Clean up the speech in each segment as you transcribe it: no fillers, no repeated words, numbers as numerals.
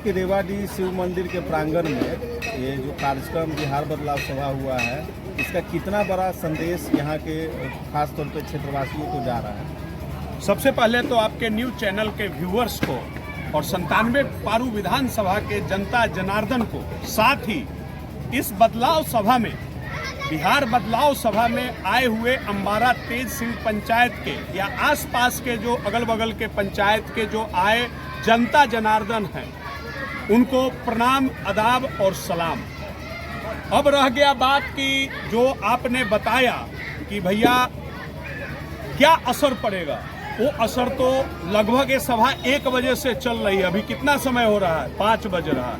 के रेवाडी शिव मंदिर के प्रांगण में ये जो कार्यक्रम बिहार बदलाव सभा हुआ है, इसका कितना बड़ा संदेश यहाँ के खास तौर पर क्षेत्रवासियों को जा रहा है? सबसे पहले तो आपके न्यूज चैनल के व्यूअर्स को और 97 पारू विधानसभा के जनता जनार्दन को, साथ ही इस बदलाव सभा में, बिहार बदलाव सभा में आए हुए अम्बारा तेज सिंह पंचायत के या आसपास के जो अगल बगल के पंचायत के जो आए जनता जनार्दन हैं, उनको प्रणाम, आदाब और सलाम। अब रह गया बात कि जो आपने बताया कि भैया क्या असर पड़ेगा, वो असर तो लगभग ये सभा 1 बजे से चल रही है। अभी कितना समय हो रहा है? 5 बज रहा है,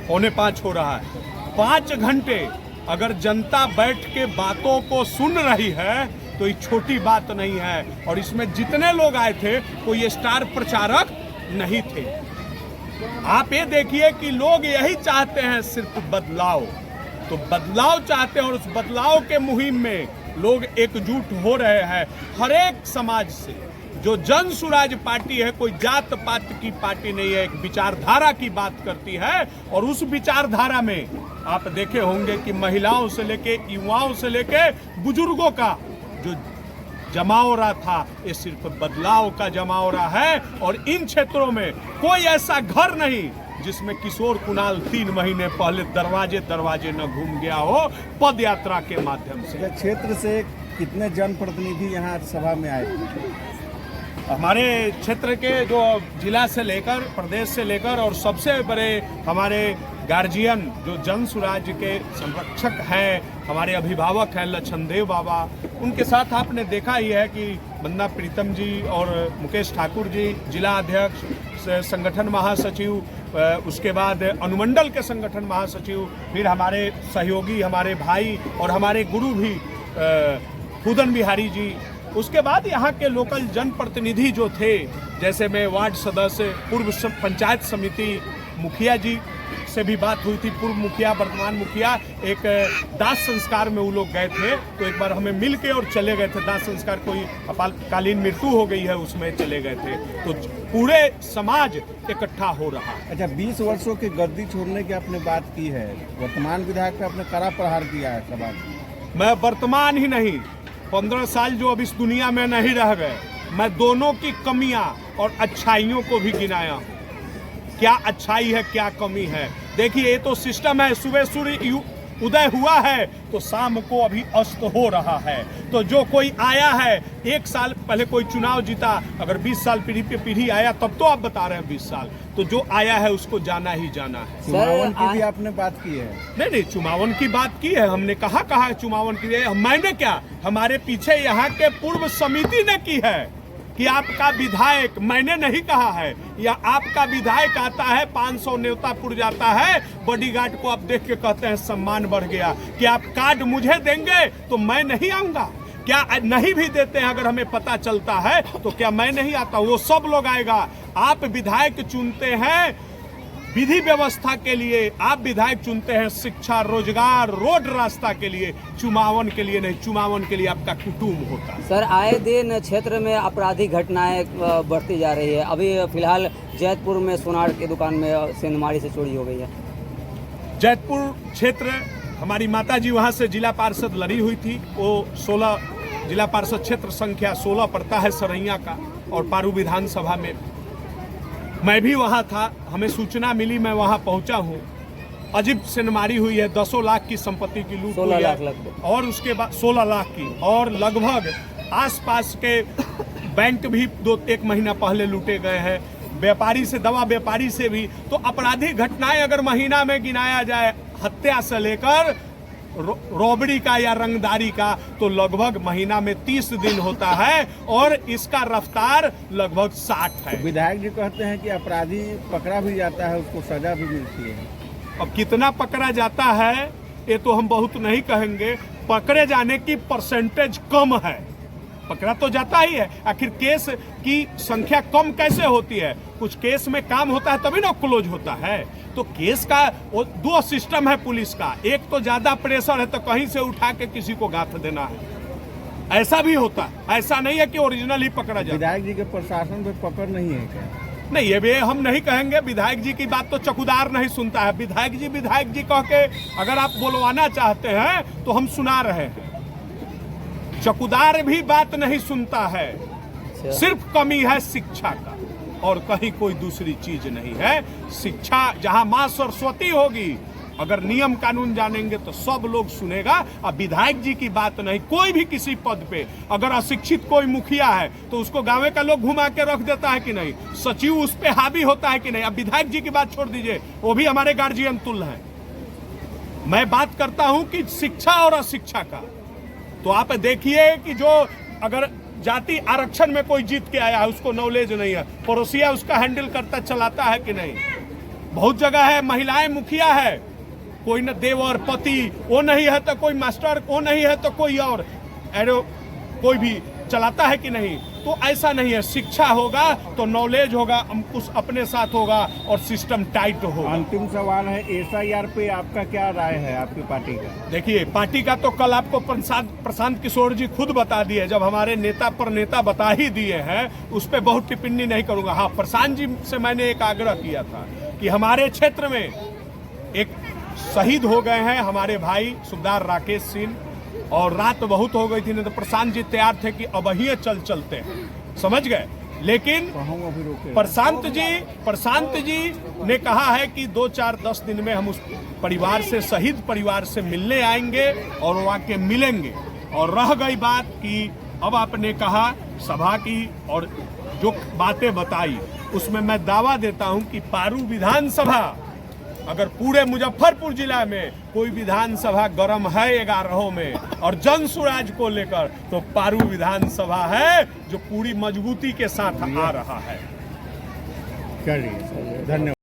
4:45 हो रहा है। 5 घंटे अगर जनता बैठ के बातों को सुन रही है तो ये छोटी बात नहीं है। और इसमें जितने लोग आए थे कोई स्टार प्रचारक नहीं थे। आप ये देखिए कि लोग यही चाहते हैं, सिर्फ बदलाव। तो बदलाव चाहते हैं और उस बदलाव के मुहिम में लोग एकजुट हो रहे हैं। हर एक समाज से जो जन सुराज पार्टी है, कोई जात पात की पार्टी नहीं है, एक विचारधारा की बात करती है। और उस विचारधारा में आप देखे होंगे कि महिलाओं से लेके, युवाओं से लेके बुजुर्गों का जो जमावड़ा था, ये सिर्फ बदलाव का जमावड़ा है। और इन क्षेत्रों में कोई ऐसा घर नहीं जिसमें किशोर कुणाल 3 महीने पहले दरवाजे दरवाजे न घूम गया हो पद यात्रा के माध्यम से। क्षेत्र से कितने जनप्रतिनिधि यहाँ सभा में आए? हमारे क्षेत्र के जो जिला से लेकर, प्रदेश से लेकर, और सबसे बड़े हमारे गार्जियन जो जन सुराज के संरक्षक हैं, हमारे अभिभावक हैं लक्षणदेव बाबा, उनके साथ आपने देखा ही है कि बंदा प्रीतम जी और मुकेश ठाकुर जी, जिला अध्यक्ष, संगठन महासचिव, उसके बाद अनुमंडल के संगठन महासचिव, फिर हमारे सहयोगी, हमारे भाई और हमारे गुरु भी फूदन बिहारी जी। उसके बाद यहाँ के लोकल जनप्रतिनिधि जो थे, जैसे में वार्ड सदस्य, पूर्व पंचायत समिति मुखिया जी से भी बात हुई थी, पूर्व मुखिया, वर्तमान मुखिया। एक दाह संस्कार में वो लोग गए थे, तो एक बार हमें मिल के और चले गए थे। दाह संस्कार, कोई आपातकालीन मृत्यु हो गई है, उसमें चले गए थे। तो पूरे समाज इकट्ठा हो रहा है। अच्छा, 20 वर्षों की गद्दी छोड़ने की आपने बात की है, वर्तमान विधायक पे आपने कड़ा प्रहार किया है सभा में। मैं वर्तमान ही नहीं, 15 साल जो अब इस दुनिया में नहीं रह गए, मैं दोनों की कमियां और अच्छाइयों को भी गिनाया हूं। क्या अच्छाई है, क्या कमी है। देखिए, ये तो सिस्टम है, सुबह सूर्य उदय हुआ है तो शाम को अभी अस्त हो रहा है। तो जो कोई आया है, 1 साल पहले कोई चुनाव जीता, अगर 20 साल पीढ़ी पे पीढ़ी आया, तब तो आप बता रहे हैं 20 साल, तो जो आया है उसको जाना ही जाना है। चुमावन की भी आपने बात की है? नहीं, चुमावन की बात की है हमने। कहा चुमावन की है? मैंने क्या, हमारे पीछे यहाँ के पूर्व समिति ने की है कि आपका विधायक, मैंने नहीं कहा है, या आपका विधायक आता है, 500 न्योतापुर जाता है, बॉडीगार्ड को आप देख के कहते हैं सम्मान बढ़ गया, कि आप कार्ड मुझे देंगे तो मैं नहीं आऊंगा। क्या नहीं भी देते हैं, अगर हमें पता चलता है तो क्या मैं नहीं आता? वो सब लोग आएगा। आप विधायक चुनते हैं विधि व्यवस्था के लिए, आप विधायक चुनते हैं शिक्षा, रोजगार, रोड रास्ता के लिए, चुमावन के लिए नहीं। चुमावन के लिए आपका कुटुंब होता है। सर, आए दिन क्षेत्र में आपराधिक घटनाएं बढ़ती जा रही है। अभी फिलहाल जैतपुर में सोनार की दुकान में सेंधमारी से चोरी हो गई है। जैतपुर क्षेत्र, हमारी माता जी वहाँ से जिला पार्षद लड़ी हुई थी। वो 16 जिला पार्षद क्षेत्र संख्या 16 पड़ता है सरैया का, और पारू विधानसभा में मैं भी वहाँ था। हमें सूचना मिली, मैं वहाँ पहुँचा हूँ। अजीब सेंधमारी हुई है, 10 लाख की संपत्ति की लूट हुई है, और उसके बाद 16 लाख की, और लगभग आसपास के बैंक भी 1 महीना पहले लूटे गए हैं। व्यापारी से, दवा व्यापारी से भी। तो आपराधिक घटनाएं अगर महीना में गिनाया जाए, हत्या से लेकर रॉबरी का या रंगदारी का, तो लगभग महीना में 30 दिन होता है, और इसका रफ्तार लगभग 60 है। विधायक जी कहते हैं कि अपराधी पकड़ा भी जाता है, उसको सजा भी मिलती है। अब कितना पकड़ा जाता है ये तो हम बहुत नहीं कहेंगे, पकड़े जाने की परसेंटेज कम है। पकड़ा तो जाता ही है, आखिर केस की संख्या कम कैसे होती है? कुछ केस में काम होता है तभी ना क्लोज होता है। तो केस का 2 सिस्टम है पुलिस का, एक तो ज्यादा प्रेशर है तो कहीं से उठा के किसी को गाथ देना है, ऐसा भी होता है। ऐसा नहीं है कि ओरिजिनल ही पकड़ा जाए। विधायक जी के प्रशासन पे पकड़ नहीं है क्या? नहीं, ये भी हम नहीं कहेंगे। विधायक जी की बात तो चौकीदार नहीं सुनता है। विधायक जी कह के अगर आप बोलवाना चाहते हैं तो हम सुना रहे हैं। चौकीदार भी बात नहीं सुनता है। सिर्फ कमी है शिक्षा का और कहीं कोई दूसरी चीज नहीं है। शिक्षा जहां मां सरस्वती होगी, अगर नियम कानून जानेंगे तो सब लोग सुनेगा। अब विधायक जी की बात नहीं, कोई भी किसी पद पे अगर अशिक्षित कोई मुखिया है तो उसको गांव का लोग घुमा के रख देता है कि नहीं, सचिव उस पे हावी होता है कि नहीं। अब विधायक जी की बात छोड़ दीजिए, वो भी हमारे गार्जियन तुल्य हैं। मैं बात करता हूं कि शिक्षा और अशिक्षा का, तो आप देखिए कि जो अगर जाति आरक्षण में कोई जीत के आया है, उसको नॉलेज नहीं है, पड़ोसिया उसका हैंडल करता चलाता है कि नहीं। बहुत जगह है महिलाएं मुखिया है, कोई न देवर पति, वो नहीं है तो कोई मास्टर, वो नहीं है तो कोई और एरो कोई भी चलाता है कि नहीं। तो ऐसा नहीं है, शिक्षा होगा तो नॉलेज होगा, कुछ अपने साथ होगा और सिस्टम टाइट होगा। अंतिम सवाल है, एसआईआर पे आपका क्या राय है आपकी पार्टी का? देखिए, पार्टी का तो कल आपको प्रशांत किशोर जी खुद बता दिए, जब हमारे नेता पर नेता बता ही दिए हैं, उस पर बहुत टिप्पणी नहीं करूंगा। हाँ, प्रशांत जी से मैंने एक आग्रह किया था कि हमारे क्षेत्र में एक शहीद हो गए हैं हमारे भाई सुबेदार राकेश सिंह, और रात बहुत हो गई थी, नहीं तो प्रशांत जी तैयार थे कि अब ही चलते हैं, समझ गए। लेकिन प्रशांत जी ने कहा है कि 2-4-10 दिन में हम उस परिवार से, शहीद परिवार से मिलने आएंगे और वो आके मिलेंगे। और रह गई बात कि अब आपने कहा सभा की और जो बातें बताई, उसमें मैं दावा देता हूं कि पारू विधानसभा, अगर पूरे मुजफ्फरपुर जिला में कोई विधानसभा गरम है 11 में और जन स्वराज को लेकर, तो पारू विधानसभा है जो पूरी मजबूती के साथ आ रहा है। चलिए, धन्यवाद।